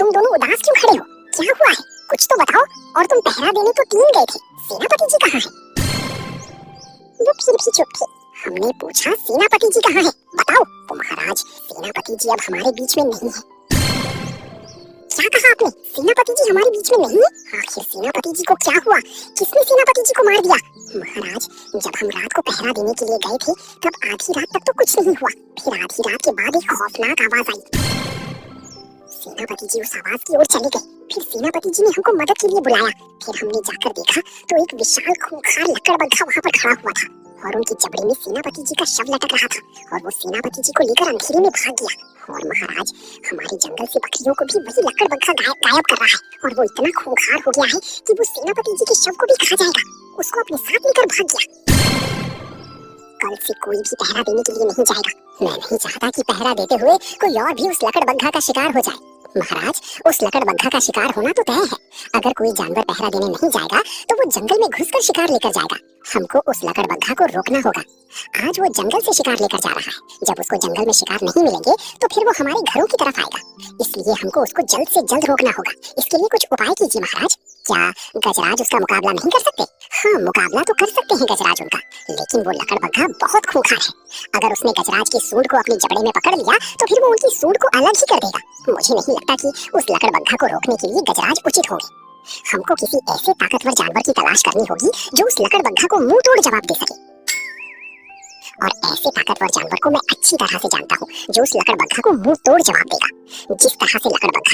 तुम दोनों उदास क्यों खड़े हो? क्या हुआ है? कुछ तो बताओ। और तुम पहरा देने तो 3 गए थे, सेनापति जी कहाँ है? वो फिर भी चुप थे। हमने पूछा सेनापति जी कहाँ है, बताओ। वो महाराज, सेनापति जी अब हमारे बीच में नहीं है। क्या कहा आपने? सेनापति जी हमारे बीच में नहीं है? आखिर सेनापति जी को क्या हुआ? किसने सेनापति जी को मार दिया? महाराज, जब हम रात को पहरा देने के लिए गए थे तब आधी रात तक तो कुछ नहीं हुआ, फिर आधी रात के बाद एक खौफनाक आवाज आई। सेनापति जी उस आवाज की ओर चले गए। फिर सेनापति जी ने हमको मदद के लिए बुलाया। फिर हमने जाकर देखा तो एक विशाल खूंखार लकड़बग्घा वहाँ पर खड़ा हुआ था और उनकी जबड़े में सेनापति जी का शव लटक रहा था और वो सेनापति जी को लेकर अंधेरे में भाग गया। और महाराज, हमारे जंगल से बकरियों को भी वही लकड़बग्घा गायब कर रहा है और वो इतना खूंखार हो गया है कि वो सेनापति जी के शव को भी खा जाएगा। उसको अपने साथ लेकर भाग गया। कल से कोई भी पहरा देने के लिए नहीं जाएगा। मैं नहीं चाहता कि पहरा देते हुए कोई और भी उस लकड़बग्घा का शिकार हो जाए। महाराज, उस लकड़बग्घा का शिकार होना तो तय है। अगर कोई जानवर पहरा देने नहीं जाएगा तो वो जंगल में घुसकर शिकार लेकर जाएगा। हमको उस लकड़बग्घा को रोकना होगा। आज वो जंगल से शिकार लेकर जा रहा है। जब उसको जंगल में शिकार नहीं मिलेंगे तो फिर वो हमारे घरों की तरफ आएगा। इसलिए हमको उसको जल्द से जल्द रोकना होगा। इसके लिए कुछ उपाय कीजिए महाराज। क्या गजराज उसका मुकाबला नहीं कर सकते? हाँ, मुकाबला तो कर सकते हैं गजराज उनका, लेकिन वो लकड़बग्घा बहुत खूंखार है। अगर उसने गजराज की सूंड को अपनी जबड़े में पकड़ लिया तो फिर वो उनकी सूंड को अलग ही कर देगा। मुझे नहीं लगता कि उस लकड़बग्घा को रोकने के लिए गजराज उचित होंगे। हमको किसी ऐसे ताकतवर जानवर की तलाश करनी होगी जो उस लकड़बग्घा को मुंह तोड़ जवाब दे सके। और ऐसे ताकतवर जानवर को मैं अच्छी तरह से जानता हूँ जो उस लकड़बग्घा को मुंह तोड़ जवाब देगा। जिस तरह से लकड़बग्घा